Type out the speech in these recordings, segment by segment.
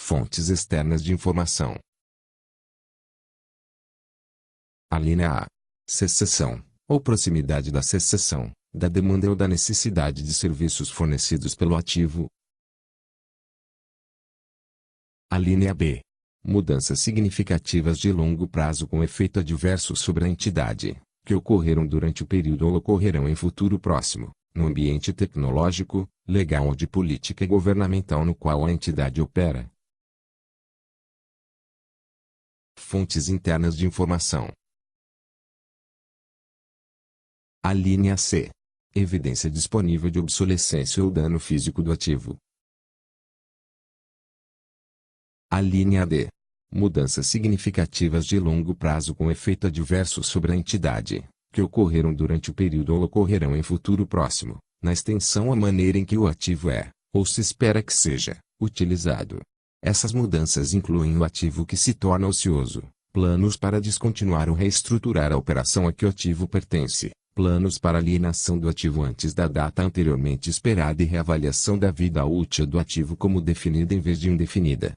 Fontes externas de informação. A linha A. Cessação, ou proximidade da cessação, da demanda ou da necessidade de serviços fornecidos pelo ativo. A linha B. Mudanças significativas de longo prazo com efeito adverso sobre a entidade, que ocorreram durante o período ou ocorrerão em futuro próximo, no ambiente tecnológico, legal ou de política governamental no qual a entidade opera. Fontes internas de informação. A linha C. Evidência disponível de obsolescência ou dano físico do ativo. A linha D. Mudanças significativas de longo prazo com efeito adverso sobre a entidade, que ocorreram durante o período ou ocorrerão em futuro próximo, na extensão ou maneira em que o ativo é, ou se espera que seja, utilizado. Essas mudanças incluem o ativo que se torna ocioso, planos para descontinuar ou reestruturar a operação a que o ativo pertence, planos para alienação do ativo antes da data anteriormente esperada e reavaliação da vida útil do ativo como definida em vez de indefinida.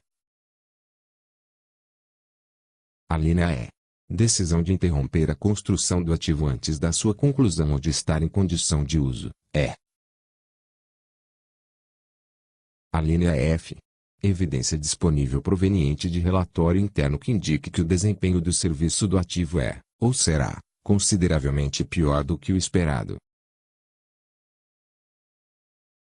A linha E. Decisão de interromper a construção do ativo antes da sua conclusão ou de estar em condição de uso, é. A linha F. Evidência disponível proveniente de relatório interno que indique que o desempenho do serviço do ativo é, ou será, consideravelmente pior do que o esperado.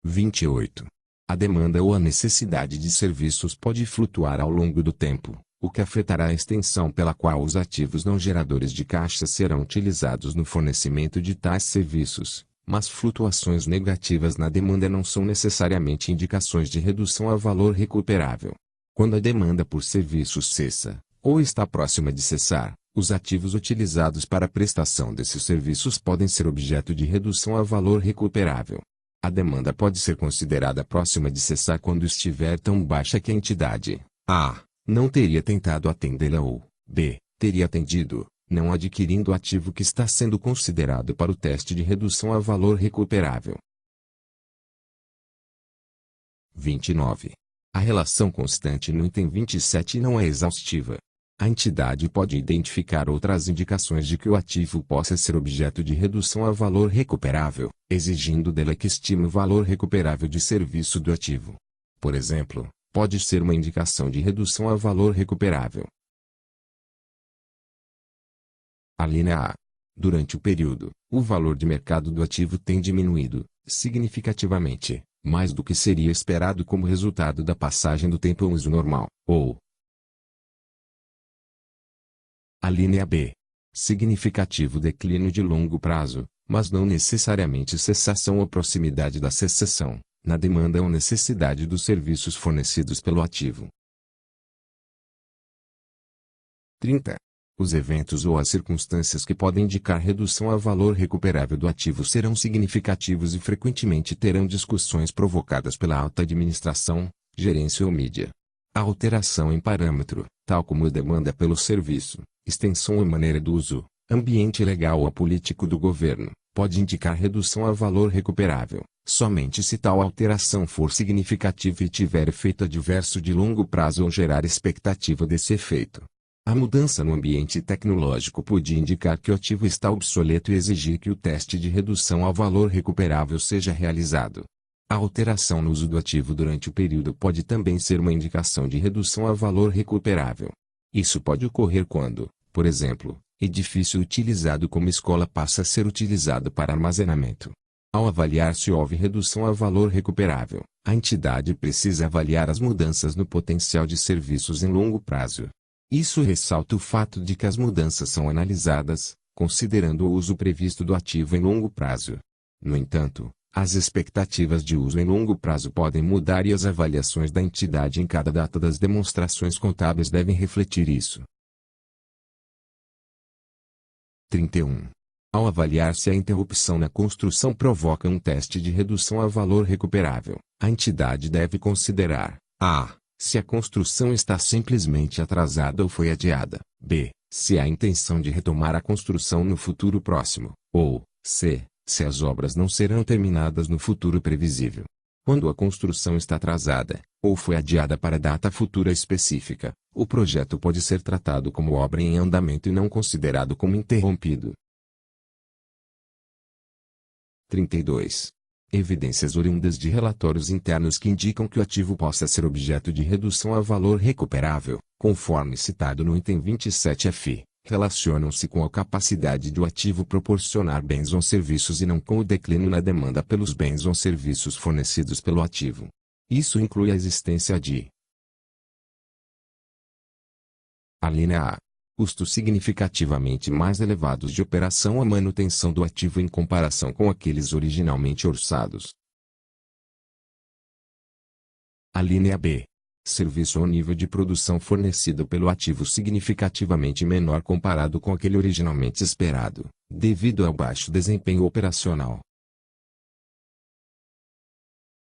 28. A demanda ou a necessidade de serviços pode flutuar ao longo do tempo, o que afetará a extensão pela qual os ativos não geradores de caixa serão utilizados no fornecimento de tais serviços, mas flutuações negativas na demanda não são necessariamente indicações de redução a valor recuperável. Quando a demanda por serviços cessa, ou está próxima de cessar, os ativos utilizados para a prestação desses serviços podem ser objeto de redução a valor recuperável. A demanda pode ser considerada próxima de cessar quando estiver tão baixa que a entidade A. não teria tentado atendê-la ou B. teria atendido, não adquirindo o ativo que está sendo considerado para o teste de redução a valor recuperável. 29. A relação constante no item 27 não é exaustiva. A entidade pode identificar outras indicações de que o ativo possa ser objeto de redução a valor recuperável, exigindo dela que estime o valor recuperável de serviço do ativo. Por exemplo, pode ser uma indicação de redução a valor recuperável. A linha A. Durante o período, o valor de mercado do ativo tem diminuído, significativamente, mais do que seria esperado como resultado da passagem do tempo ao uso normal, ou a linha B. Significativo declínio de longo prazo, mas não necessariamente cessação ou proximidade da cessação, na demanda ou necessidade dos serviços fornecidos pelo ativo. 30. Os eventos ou as circunstâncias que podem indicar redução a valor recuperável do ativo serão significativos e frequentemente terão discussões provocadas pela alta administração, gerência ou mídia. A alteração em parâmetro, tal como a demanda pelo serviço, extensão e maneira do uso, ambiente legal ou político do governo, pode indicar redução a valor recuperável, somente se tal alteração for significativa e tiver efeito adverso de longo prazo ou gerar expectativa desse efeito. A mudança no ambiente tecnológico pode indicar que o ativo está obsoleto e exigir que o teste de redução ao valor recuperável seja realizado. A alteração no uso do ativo durante o período pode também ser uma indicação de redução a valor recuperável. Isso pode ocorrer quando, por exemplo, edifício utilizado como escola passa a ser utilizado para armazenamento. Ao avaliar se houve redução a valor recuperável, a entidade precisa avaliar as mudanças no potencial de serviços em longo prazo. Isso ressalta o fato de que as mudanças são analisadas, considerando o uso previsto do ativo em longo prazo. No entanto, as expectativas de uso em longo prazo podem mudar e as avaliações da entidade em cada data das demonstrações contábeis devem refletir isso. 31. Ao avaliar se a interrupção na construção provoca um teste de redução a valor recuperável, a entidade deve considerar a. Se a construção está simplesmente atrasada ou foi adiada, b. Se há intenção de retomar a construção no futuro próximo, ou c. Se as obras não serão terminadas no futuro previsível. Quando a construção está atrasada, ou foi adiada para data futura específica, o projeto pode ser tratado como obra em andamento e não considerado como interrompido. 32. Evidências oriundas de relatórios internos que indicam que o ativo possa ser objeto de redução a valor recuperável, conforme citado no item 27F, relacionam-se com a capacidade do ativo proporcionar bens ou serviços e não com o declínio na demanda pelos bens ou serviços fornecidos pelo ativo. Isso inclui a existência de: a linha A. Custos significativamente mais elevados de operação ou manutenção do ativo em comparação com aqueles originalmente orçados. A linha B. Serviço ou nível de produção fornecido pelo ativo significativamente menor comparado com aquele originalmente esperado, devido ao baixo desempenho operacional.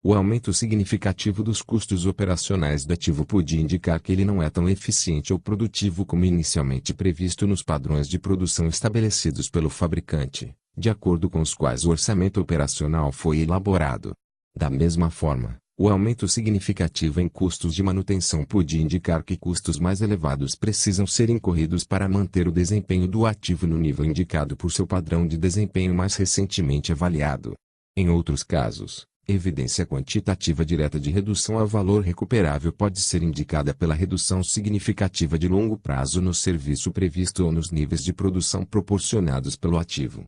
O aumento significativo dos custos operacionais do ativo pode indicar que ele não é tão eficiente ou produtivo como inicialmente previsto nos padrões de produção estabelecidos pelo fabricante, de acordo com os quais o orçamento operacional foi elaborado. Da mesma forma, o aumento significativo em custos de manutenção pode indicar que custos mais elevados precisam ser incorridos para manter o desempenho do ativo no nível indicado por seu padrão de desempenho mais recentemente avaliado. Em outros casos, evidência quantitativa direta de redução a valor recuperável pode ser indicada pela redução significativa de longo prazo no serviço previsto ou nos níveis de produção proporcionados pelo ativo.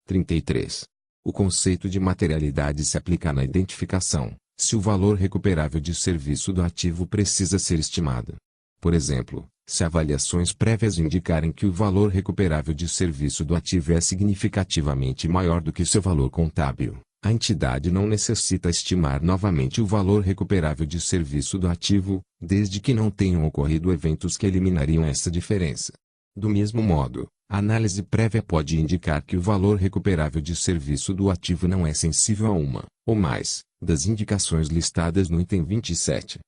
33. O conceito de materialidade se aplica na identificação, se o valor recuperável de serviço do ativo precisa ser estimado. Por exemplo, se avaliações prévias indicarem que o valor recuperável de serviço do ativo é significativamente maior do que seu valor contábil, a entidade não necessita estimar novamente o valor recuperável de serviço do ativo, desde que não tenham ocorrido eventos que eliminariam essa diferença. Do mesmo modo, a análise prévia pode indicar que o valor recuperável de serviço do ativo não é sensível a uma, ou mais, das indicações listadas no item 27.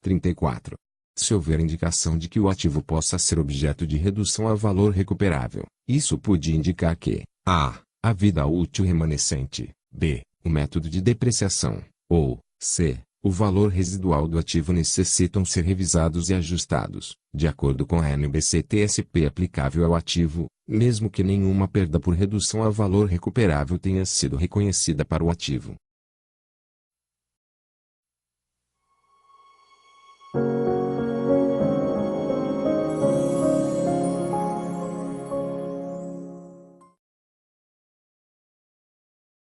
34. Se houver indicação de que o ativo possa ser objeto de redução a valor recuperável, isso pode indicar que: a. A vida útil remanescente, b. O método de depreciação, ou c. O valor residual do ativo necessitam ser revisados e ajustados, de acordo com a NBC-TSP aplicável ao ativo, mesmo que nenhuma perda por redução a valor recuperável tenha sido reconhecida para o ativo.